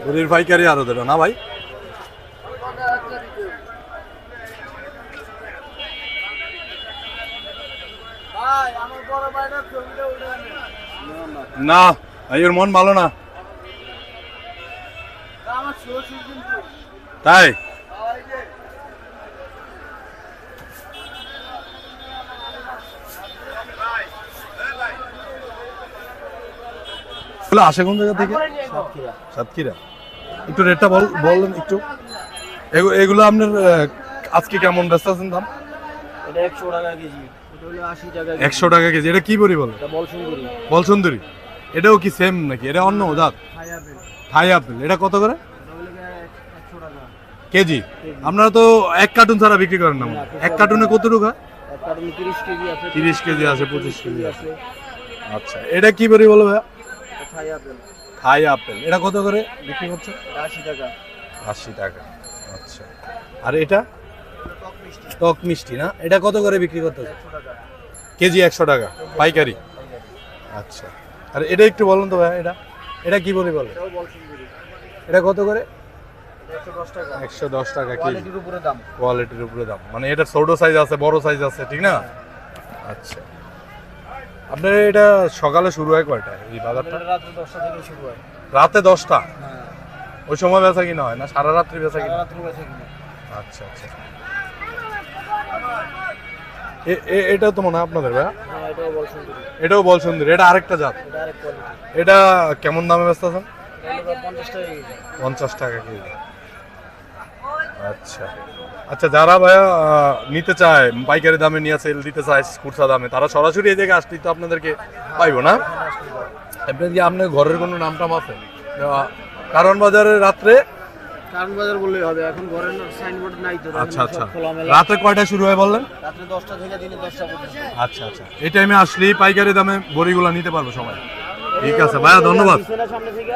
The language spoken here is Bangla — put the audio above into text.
বড়ির পাইকারি আরো দেবে না ভাই? না ভাইয়ের মন ভালো না, তাই আসে কোন জায়গা থেকে? সাতক্ষীরা। একটু রেটটা বললেন একটু। এগুলো আপনার আজকে কেমন ব্যস্ত আছেন দাম? এটা 100 টাকা কেজি, এটা হলো 80 টাকা কেজি। 100 টাকা কেজি। এটা কি বড়ি বলে? এটা বলসুন্দরী। বলসুন্দরী। এটাও কি সেম নাকি? এটা অন্য জাত? Thai apple. Thai apple. এটা কত করে এটা হলো 100 টাকা কেজি? আপনারা তো এক কার্টুন ছাড়া বিক্রি করেন না? এক কার্টুনে কত টাকা? এক কার্টুনে 30 কেজি আছে, 30 কেজি আছে, 25 কেজি আছে। আচ্ছা, এটা কি বড়ি বলো ভাইয়া? এটা থাই আপেল। Thai apple. এটা কত করে বিক্রি করছে? এটা 80 টাকা। 80 টাকা। আচ্ছা, আর এটা টক মিষ্টি। টক মিষ্টি না? এটা কত করে বিক্রি করতেছে? 100 টাকা কেজি 100 টাকা পাইকারি। আচ্ছা, আর এটা একটু বলুন তো ভাইয়া, এটা এটা কি বলে বলে? এটাও বলসুন্দরী। এটা কত করে? এটা 110 টাকা। 110 টাকা কেজি। কোয়ালিটির উপরে দাম। কোয়ালিটির উপরে দাম, মানে এটা ছোট সাইজ আছে, বড় সাইজ আছে, ঠিক না? আচ্ছা, আপনার এটা সকালে শুরু হয় কয়টায় এই বাজারটা? এটা রাত 10টা থেকে শুরু হয়। রাতে 10টা? হ্যাঁ, ওই সময় বেচা কিনা হয় না? সারা রাত্রি বেচা কিনা? রাত বেচে কিনা। আচ্ছা আচ্ছা, এটা তো মনে হয় আপনাদের ভাইয়া? হ্যাঁ, এটাও বলসুন্দরী। এটাও বলসুন্দরী। এটা আরেকটা জাত। এটা আরেক কোয়ালিটি। এটা কেমন দামে বেচতে আছেন? এটা হলো 50 টাকা কেজি। 50 টাকা কেজি। আচ্ছা আচ্ছা, যারা ভাইয়া নিতে চায়, পাইকারি দামে নিয়ে সেল দিতে চায় খুচরা দামে, তারা সরাসরি এই জায়গায় আসলেই তো আপনাদেরকে পাইবো না? আপনার কি আপনার ঘরের কোনো নাম টাম আছে? কারণ বাজারে রাত্রে? কারণ বাজার বললেই হবে, এখন ঘরের সাইনবোর্ড নাই তো। আচ্ছা আচ্ছা, রাতে কয়টা শুরু হয় বললেন? রাত্রে 10টা থেকে দিনে 10টা পর্যন্ত। আচ্ছা আচ্ছা, এই টাইমে আসলেই পাইকারি দামে বড়িগুলো নিতে পারবো সবাই। ঠিক আছে ভাইয়া, ধন্যবাদ। পিছনের সামনে থেকে